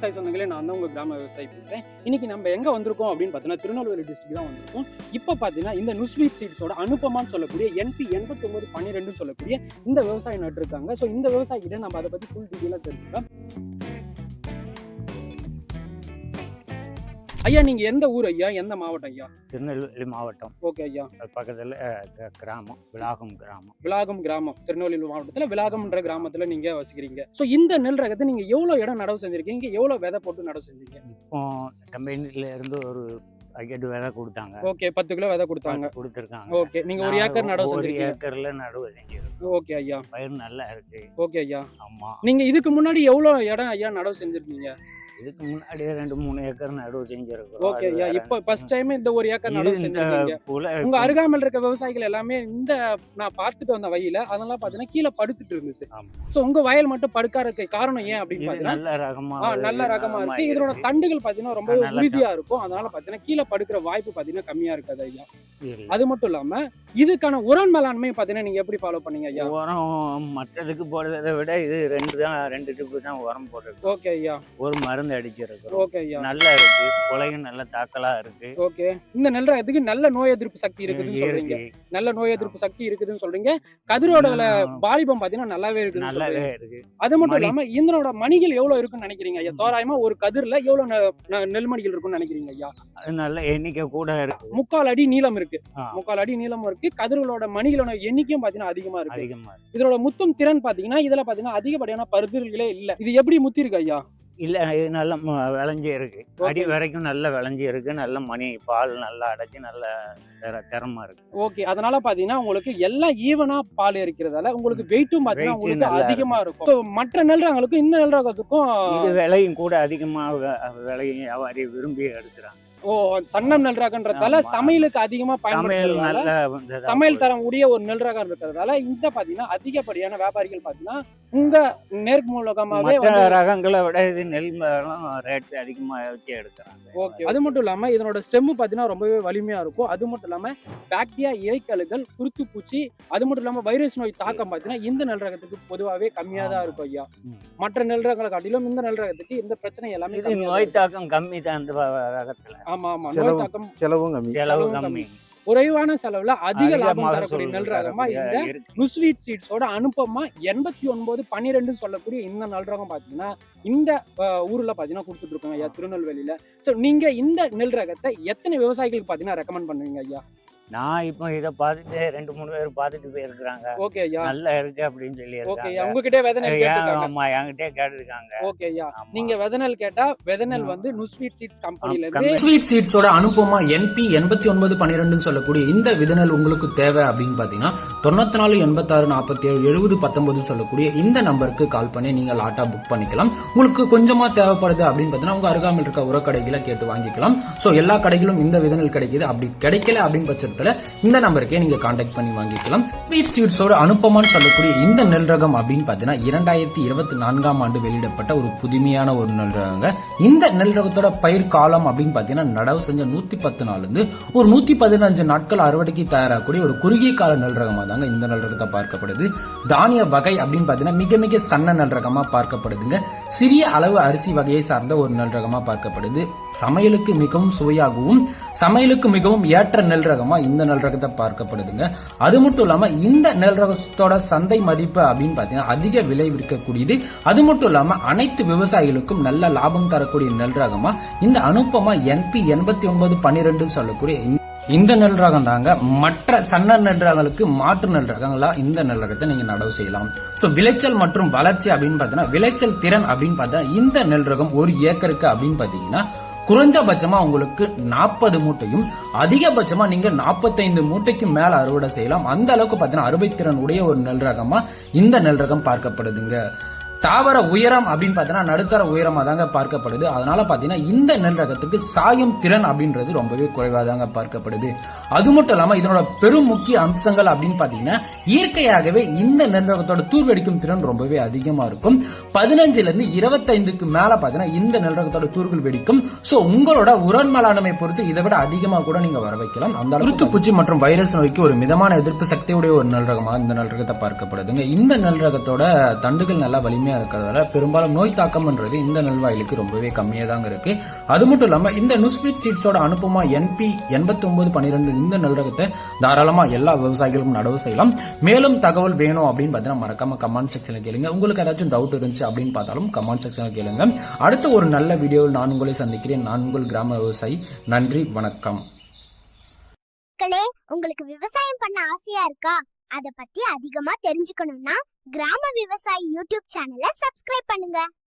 விவசாய சொந்தங்களே, நான் தான் உங்க கிராம விவசாயி பேசுறேன். இன்னைக்கு நம்ம எங்க வந்திருக்கோம் அப்படின்னு பார்த்தீங்கன்னா, திருநெல்வேலி டிஸ்ட்ரிக்ட் தான் வந்திருக்கோம். இப்போ பார்த்தீங்கன்னா, இந்த நுஸ்வீட் சீட்ஸோட அனுபமான்னு சொல்லக்கூடிய NP 8912 சொல்லக்கூடிய இந்த விவசாயம் நட்டுருக்காங்க. ஸோ இந்த விவசாயிகிட்ட நம்ம அதை பத்தி ஃபுல் டீட்டெயிலாக தெரிஞ்சுக்கலாம். ஐயா, நீங்க எந்த ஊர் ஐயா? எந்த மாவட்டம் ஐயா? திருநெல்வேலி மாவட்டம். ஓகே ஐயா. பக்கத்தில் கிராமம், விளாகம் கிராமம். விளாகம் கிராமம், திருநெல்வேலி மாவட்டத்துல விளாகம்ன்ற கிராமத்துல நீங்க வசிக்கிறீங்க. ஸோ இந்த நெல் ரகத்தை நீங்க எவ்வளவு இடம் நடவு செஞ்சிருக்கீங்க? எவ்வளவு விதை போட்டு நடவு செஞ்சீங்க? இப்போ கம்பெனில இருந்து ஒரு பாக்கெட் விதை கொடுத்தாங்க. ஓகே, 10 கிலோ விதை கொடுத்தாங்க. கொடுத்துருக்காங்க. ஓகே, நீங்க ஒரு ஏக்கர் நடவு ஒரு செஞ்சிருக்கீங்க. ஏக்கர்ல நடவு செஞ்சிருக்கோம். ஓகே ஐயா. பயிர் நல்லா இருக்கு. ஓகே ஐயா. ஆமா, நீங்க இதுக்கு முன்னாடி எவ்வளவு இடம் ஐயா நடவு செஞ்சிருக்கீங்க? இதுக்கு முன்னாடியே 2-3 ஏக்கர் நடவு செஞ்சிருக்கோம். ஓகே ஐயா. இப்போ ஃபர்ஸ்ட் டைம் இந்த ஒரு ஏக்கர் நடவு செஞ்சிருக்கீங்க. உங்க அருகாமையில் இருக்க விவசாயிகள் எல்லாமே இந்த நான் பார்த்துட்டு வந்த வயல அதெல்லாம் பாத்தீங்கன்னா கீழே படுத்துட்டு இருந்துச்சு. சோ உங்க வயல் மட்டும் படுக்காததுக்கு காரணம் ஏன் அப்படின்னு பாத்தீங்கன்னா, நல்ல ரகமா நல்ல ரகமா இருக்கு. இதோட தண்டுகள் பாத்தீங்கன்னா ரொம்ப உறுதியா இருக்கும். அதனால பாத்தீங்கன்னா கீழே படுக்கிற வாய்ப்பு பாத்தீங்கன்னா கம்மியா இருக்காது ஐயா. அது மட்டும் இல்லாம இதுக்கான உரம் மேலாண்மை பாத்தீங்கன்னா நீங்க எப்படி ஃபாலோ பண்ணீங்க ஐயா? உரம் மற்றதுக்கு போடுறதை விட இது 2 ட்ரிப்பு தான் உரம் போட்டிருக்கோம். ஓகே ஐயா. ஒரு மருந்து அடிச்சிருக்கோம். ஓகே ஐயா. நல்லா இருக்கு, கொலையும் நல்ல தாக்கலா இருக்கு. ஓகே, இந்த நெல் ரகத்துக்கு நல்ல நோய் எதிர்ப்பு சக்தி இருக்குதுன்னு சொல்றீங்க. நல்ல நோய் எதிர்ப்பு சக்தி இருக்குதுன்னு சொல்றீங்க. கதிரோட வாலிபம் பாத்தீங்கன்னா நல்லாவே இருக்கு. நல்லாவே இருக்கு. அது மட்டும் இல்லாம இதனோட மணிகள் எவ்வளவு இருக்குன்னு நினைக்கிறீங்க ஐயா? தோராயமா ஒரு கதிர்ல எவ்வளவு நெல்மணிகள் இருக்குன்னு நினைக்கிறீங்க ஐயா? அது நல்ல எண்ணிக்கை கூட இருக்கு. 3/4 அடி நீளம் இருக்கு. 3/4 அடி நீளம் இருக்கு. கதிர்களோட மணிகளோட எண்ணிக்கையும் பாத்தீங்கன்னா அதிகமா இருக்கு. இதோட முத்தும் திறன் பாத்தீங்கன்னா இதுல பாத்தீங்கன்னா அதிகப்படியான பருதுகளே இல்ல. இது எப்படி முத்தி இருக்கு ஐயா? இல்ல, இது நல்ல விளைஞ்சி இருக்கு. அடி வரைக்கும் நல்ல விளைஞ்சி இருக்கு. நல்ல மணி பால் நல்லா அடைச்சி நல்ல திறமா இருக்கு. ஓகே, அதனால பாத்தீங்கன்னா உங்களுக்கு எல்லாம் ஈவனா பால் இருக்கிறதால உங்களுக்கு வெயிட்டும் பாத்தீங்கன்னா உங்களுக்கு அதிகமா இருக்கும். மற்ற நெல் ரகங்களுக்கும் இந்த நெல் ரகத்துக்கும் இது விலையும் கூட அதிகமாக விலையும் வியாபாரி விரும்பி எடுக்கிறாங்க. ஓ, சன்னம் நெல் ரகன்றதால சமையலுக்கு அதிகமா பயன்படுத்துறதால சமையல் தரம் உடைய ஒரு நெல் ரகம் இருக்கிறதால இந்த பாத்தீங்கன்னா அதிகப்படியான வியாபாரிகள் பாத்தீங்கன்னா உங்க நேர்மூலகமாவே ரகங்களை விட இது நெல் ரேட் அதிகமா வச்சு எடுக்கிறாங்க. ஓகே, அது மட்டும் இல்லாம இதனோட ஸ்டெம் பாத்தீங்கன்னா ரொம்பவே வலிமையா இருக்கும். அது மட்டும் இல்லாம பாக்டீரியா, இலைக்கழுகள், குருத்து பூச்சி, அது மட்டும் இல்லாம வைரஸ் நோய் தாக்கம் பாத்தீங்கன்னா இந்த நெல் ரகத்துக்கு பொதுவாகவே கம்மியா தான் இருக்கும் ஐயா. மற்ற நெல் ரகங்களை காட்டிலும் இந்த நெல் ரகத்துக்கு இந்த பிரச்சனை எல்லாமே நோய் தாக்கம் கம்மி தான் இந்த ரகத்துல. ஆமா ஆமா, நோய் தாக்கம் செலவு கம்மி. குறைவான செலவுல அதிக லாபம் தரக்கூடிய நெல் ரகமா இந்த நுஸ்வீட் சீட்ஸோட அனுபமா 8912 சொல்லக்கூடிய இந்த நெல் ரகம் பாத்தீங்கன்னா இந்த ஊர்ல பாத்தீங்கன்னா கொடுத்துட்டு இருக்காங்க ஐயா, திருநெல்வேலியில. சோ நீங்க இந்த நெல் ரகத்தை எத்தனை விவசாயிகளுக்கு பாத்தீங்கன்னா ரெக்கமெண்ட் பண்ணுவீங்க ஐயா? நான் இப்போ இதை பார்த்துட்டு 2-3 பேர் பார்த்துட்டு போயிருக்கிறாங்க. ஓகே ஐயா. நல்லா இருக்கு அப்படின்னு சொல்லி. ஓகே ஐயா, உங்ககிட்ட விதைநெல் கேட்டிருக்காங்க. ஆமா, என்கிட்ட கேட்டிருக்காங்க. ஓகே ஐயா, நீங்க விதைநெல் கேட்டா விதைநெல் வந்து நுஸ்வீட் சீட்ஸ் கம்பெனில இருந்து நுஸ்வீட் சீட்ஸோட அனுபமா NP 8912 சொல்லக்கூடிய இந்த விதைநெல் உங்களுக்கு தேவை அப்படின்னு பாத்தீங்கன்னா 94 86 47 70 19 சொல்லக்கூடிய இந்த நம்பருக்கு கால் பண்ணி நீங்க லாட்டா புக் பண்ணிக்கலாம். உங்களுக்கு கொஞ்சமா தேவைப்படுது அப்படின்னு பாத்தீங்கன்னா உங்க அருகாமையில் இருக்க உரக்கடைகளை கேட்டு வாங்கிக்கலாம். சோ எல்லா கடைகளும் இந்த விதைநெல் கிடைக்குது. அப்படி கிடைக்கல அப்படின்னு பட்சத்துல இந்த நம்பருக்கே நீங்க கான்டாக்ட் பண்ணி வாங்கிக்கலாம். ஸ்வீட் சீட்ஸோட அனுப்பமான்னு சொல்லக்கூடிய இந்த நெல் ரகம் அப்படின்னு பாத்தீங்கன்னா 2024ஆம் ஆண்டு வெளியிடப்பட்ட ஒரு புதுமையான ஒரு நெல் ரகங்க. இந்த நெல் ரகத்தோட பயிர் காலம் அப்படின்னு பாத்தீங்கன்னா நடவு செஞ்ச 110 நாள்ல இருந்து ஒரு 115 நாட்கள் அறுவடைக்கு தயாராகக்கூடிய ஒரு குறுகிய கால நெல் ரகமா தாங்க இந்த நெல் ரகத்தை பார்க்கப்படுது. தானிய வகை அப்படின்னு பாத்தீங்கன்னா மிக மிக சன்ன நெல் ரகமா பார்க்கப்படுதுங்க. சிறிய அளவு அரிசி வகையை சார்ந்த ஒரு நெல் ரகமா பார்க்கப்படுது. சமையலுக்கு மிகவும் சுவையாகவும் சமையலுக்கு மிகவும் ஏற்ற நெல் ரகமா இந்த நெல் ரகத்தை பார்க்கப்படுதுங்க. அது மட்டும் இல்லாம இந்த நெல் ரகத்தோட சந்தை மதிப்பு அப்படின்னு பாத்தீங்கன்னா அதிக விலை விற்கக்கூடியது. அது மட்டும் இல்லாம அனைத்து விவசாயிகளுக்கும் நல்ல லாபம் தரக்கூடிய நெல் ரகமா இந்த அனுபமா NP 8912 சொல்லக்கூடிய இந்த நெல் ரகம் தாங்க. மற்ற சன்ன நெல் ரகங்களுக்கு மாற்று நெல் ரகங்களா இந்த நெல் ரகத்தை நீங்க நடவு செய்யலாம். சோ விளைச்சல் மற்றும் வளர்ச்சி அப்படின்னு பாத்தீங்கன்னா விளைச்சல் திறன் அப்படின்னு பார்த்தா இந்த நெல் ரகம் ஒரு ஏக்கருக்கு அப்படின்னு பாத்தீங்கன்னா குறைஞ்சபட்சமா உங்களுக்கு 40 மூட்டையும் அதிகபட்சமா நீங்க 45 மூட்டைக்கு மேல அறுவடை செய்யலாம். அந்த அளவுக்கு பாத்தீங்கன்னா அறுவைத்திறன் உடைய ஒரு நெல் ரகமா இந்த நெல் ரகம் பார்க்கப்படுதுங்க. தாவர உயரம் அப்படின்னு பாத்தீங்கன்னா நடுத்தர உயரமா தாங்க பார்க்கப்படுது. அதனால பாத்தீங்கன்னா இந்த நெல் ரகத்துக்கு சாயும் திறன் அப்படின்றது ரொம்பவே குறைவா தாங்க பார்க்கப்படுது. அது மட்டும் இல்லாம இதனோட பெரும் முக்கிய அம்சங்கள் அப்படின்னு பாத்தீங்கன்னா இயற்கையாகவே இந்த நெல் ரகத்தோட தூர்வெடிக்கும் திறன் ரொம்பவே அதிகமா இருக்கும். 15ல இருந்து 25க்கு மேல பாத்தீங்கன்னா இந்த நெல் ரகத்தோட தூர்கள் வெடிக்கும். சோ உங்களோட உரன் மேலாண்மை பொறுத்து இதை விட அதிகமா கூட நீங்க வர வைக்கலாம். அந்த அளவுக்கு பூச்சி மற்றும் வைரஸ் நோய்க்கு ஒரு மிதமான எதிர்ப்பு சக்தியுடைய ஒரு நெல் ரகமா இந்த நெல் ரகத்தை பார்க்கப்படுதுங்க. இந்த நெல் ரகத்தோட தண்டுகள் நல்லா வலிமையா இருக்கிறதால பெரும்பாலும் நோய் தாக்கம்ன்றது இந்த நெல்வாயிலுக்கு ரொம்பவே கம்மியா தாங்க இருக்கு. அது மட்டும் இல்லாம இந்த நுஸ்வீட் சீட்ஸோட அனுப்புமா NP 8912 இந்த நெல் ரகத்தை தாராளமா எல்லா விவசாயிகளுக்கும் நடவு செய்யலாம். மேலும் தகவல் வேணும் அப்படின்னு பாத்தீங்கன்னா மறக்காம கமெண்ட் செக்ஷன்ல கேளுங்க. உங்களுக்கு ஏதாச்சும் டவுட் இருந்துச்சு அப்படின்னு பார்த்தாலும் கமெண்ட் செக்ஷன்ல கேளுங்க. அடுத்த ஒரு நல்ல வீடியோவில் நான் உங்களை சந்திக்கிறேன். நான் உங்கள் கிராம விவசாயி. நன்றி, வணக்கம். உங்களுக்கு விவசாயம் பண்ண ஆசையா இருக்கா? அத பத்தி அதிகமா தெரிஞ்சுக்கணும்னா கிராம விவசாயி யூடியூப் சேனலை சப்ஸ்கிரைப் பண்ணுங்க.